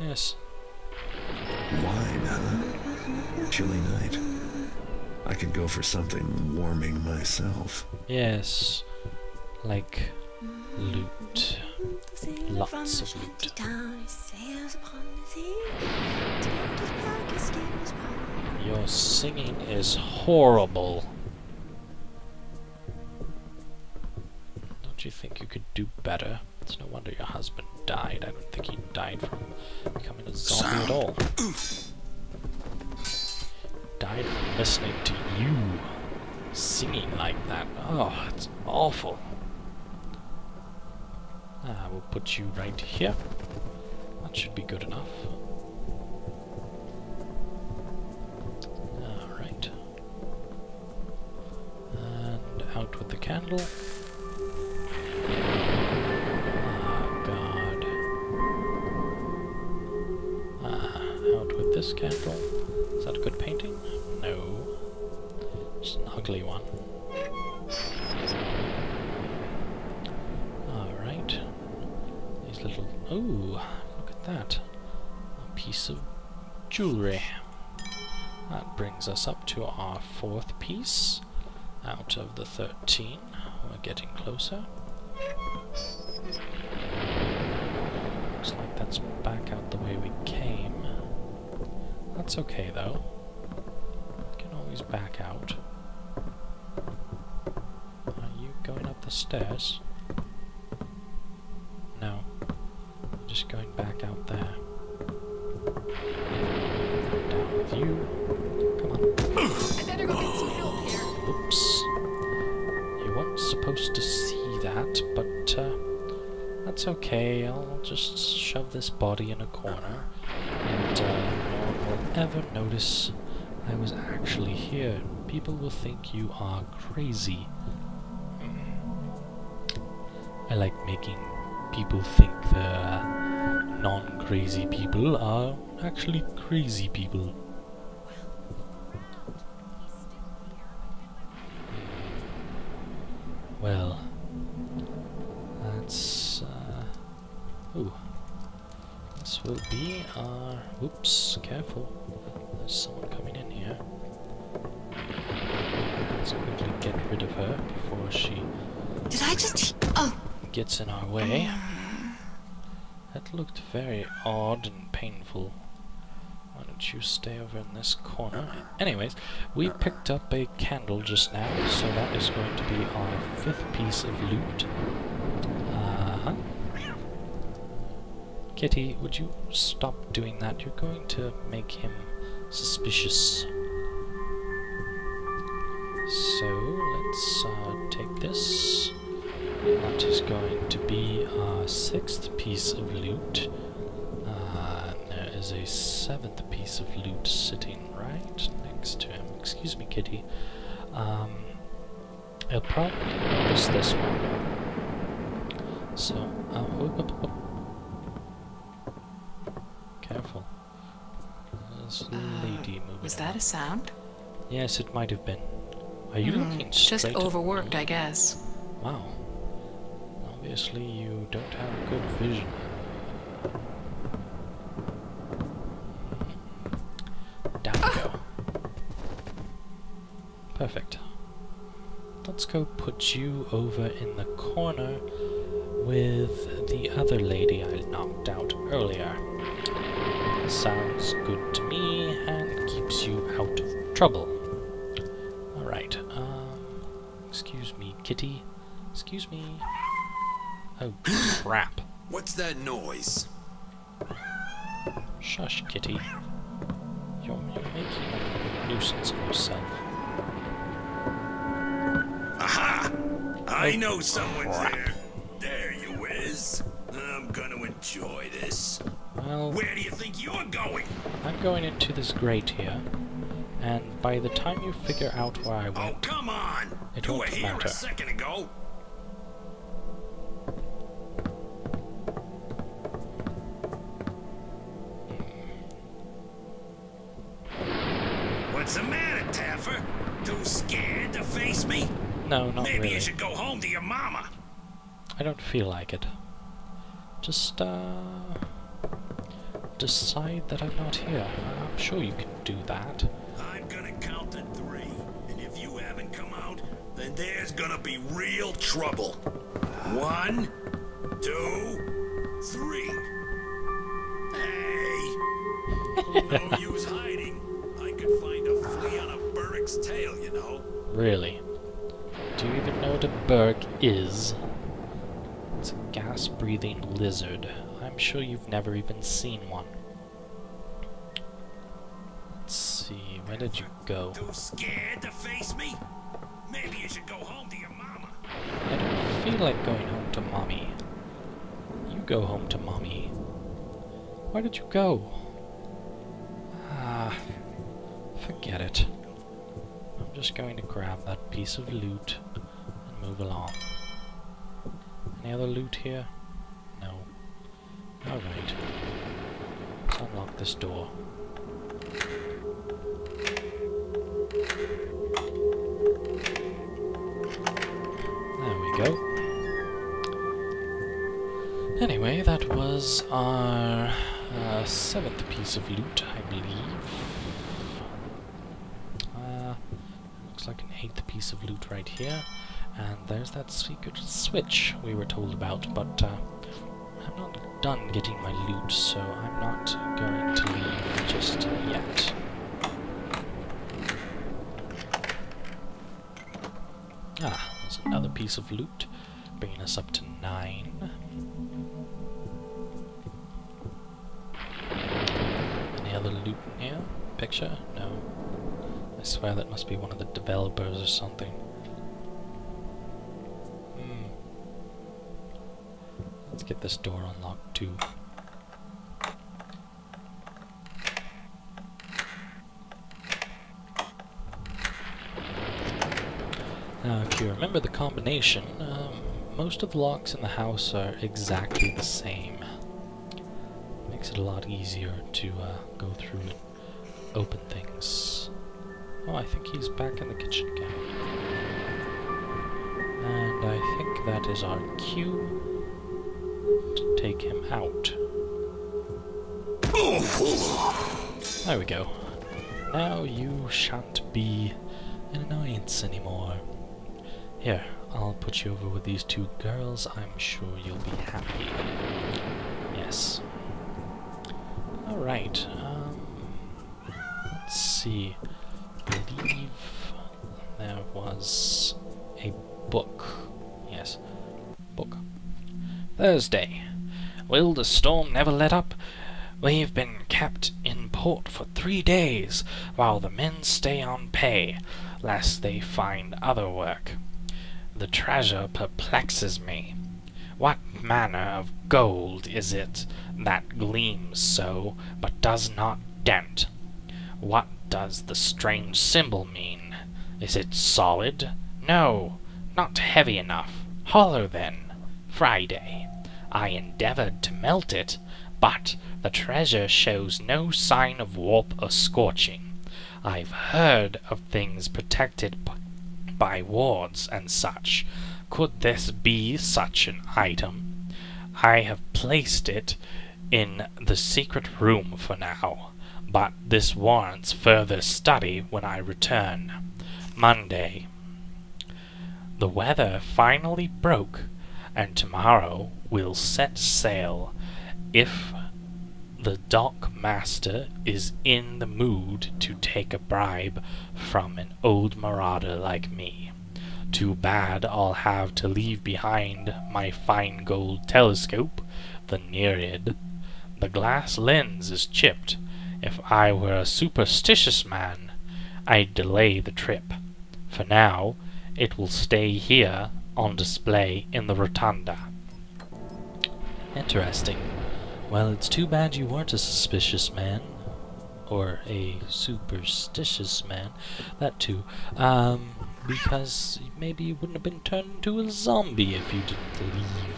Yes. Wine, huh? Chilly night. I could go for something warming myself. Yes. Like loot. Lots of loot. Your singing is horrible. Don't you think you could do better? It's no wonder your husband died. I don't think he died from becoming a zombie at all. Died from listening to you singing like that. Oh, it's awful. We'll put you right here. That should be good enough. Alright. And out with the candle. Out with this candle. Is that a good painting? No. It's an ugly one. Alright. These little... Ooh, look at that. A piece of jewellery. That brings us up to our 4th piece out of the 13. We're getting closer. Looks like that's back out the way we came. That's okay though. We can always back out. Are you going up the stairs? No. I'm just going back out there. Down with you. Come on. I better go get some help here. Oops. You weren't supposed to see that, but that's okay. I'll just shove this body in a corner, and no one will ever notice I was actually here. People will think you are crazy. I like making people think the non-crazy people are actually crazy people. Well, that's ooh. This will be our... Oops, careful. There's someone coming in here. Let's quickly get rid of her before she... Did I just... Oh! Gets in our way. That looked very odd and painful. Why don't you stay over in this corner? Anyways, we picked up a candle just now, so that is going to be our 5th piece of loot. Kitty, would you stop doing that? You're going to make him suspicious. So, let's take this. That is going to be our 6th piece of loot. There is a 7th piece of loot sitting right next to him. Excuse me, Kitty. I'll probably notice this one. So, careful. There's a lady moving. Was that a sound? Yes, it might have been. Are you looking straight Just overworked, I guess. Wow. Obviously you don't have good vision. Down we go. Perfect. Let's go put you over in the corner with the other lady I knocked out earlier. Sounds good to me and keeps you out of trouble. Alright, excuse me, Kitty. Excuse me. Oh, crap. What's that noise? Shush, Kitty. You're making a nuisance of yourself. Aha! I know Oh, someone's crap. there. There you is. I'm gonna enjoy this. Well, Where do you think you're going? I'm going into this grate here, and by the time you figure out where I Oh, went, come on! It You were won't here matter. a second ago. What's the matter, Taffer? Too scared to face me? no, not Maybe really. you should go home to your mama. I don't feel like it. Just, decide that I'm not here. I'm sure you can do that. I'm gonna count to 3, and if you haven't come out, then there's gonna be real trouble. 1, 2, 3. Hey! No use hiding. I could find a flea on a burrick's tail, you know. Really? Do you even know what a berg is? It's a gas-breathing lizard. I'm sure you've never even seen one. Let's see, where did you go? Too scared to face me? Maybe you should go home to your mama. I don't feel like going home to Mommy. You go home to Mommy. Why did you go? Ah, forget it. I'm just going to grab that piece of loot and move along. Any other loot here? No. Alright. Let's unlock this door. There we go. Anyway, that was our 7th piece of loot, I believe. Looks like an 8th piece of loot right here. And there's that secret switch we were told about, but I'm not done getting my loot, so I'm not going to leave just yet. Ah, there's another piece of loot, bringing us up to 9. Any other loot in here? Picture? No. I swear that must be one of the developers or something. Let's get this door unlocked too. Now, if you remember the combination, most of the locks in the house are exactly the same. Makes it a lot easier to go through and open things. Oh, I think he's back in the kitchen again. And I think that is our cue to take him out. There we go. Now you shan't be an annoyance anymore. Here, I'll put you over with these 2 girls. I'm sure you'll be happy. Yes. Alright, let's see. I believe there was a book. Yes, book. Thursday. Will the storm never let up? We've been kept in port for 3 days, while the men stay on pay, lest they find other work. The treasure perplexes me. What manner of gold is it that gleams so, but does not dent? What does the strange symbol mean? Is it solid? No, not heavy enough. Hollow then. Friday. I endeavored to melt it, but the treasure shows no sign of warp or scorching. I've heard of things protected by wards and such. Could this be such an item? I have placed it in the secret room for now, but this warrants further study when I return. Monday. The weather finally broke, and tomorrow we'll set sail, if the dock master is in the mood to take a bribe from an old marauder like me. Too bad I'll have to leave behind my fine gold telescope, the Nereid. The glass lens is chipped. If I were a superstitious man, I'd delay the trip. For now, it will stay here on display in the rotunda. Interesting. Well, it's too bad you weren't a suspicious man. Or a superstitious man. That too. Because maybe you wouldn't have been turned into a zombie if you didn't leave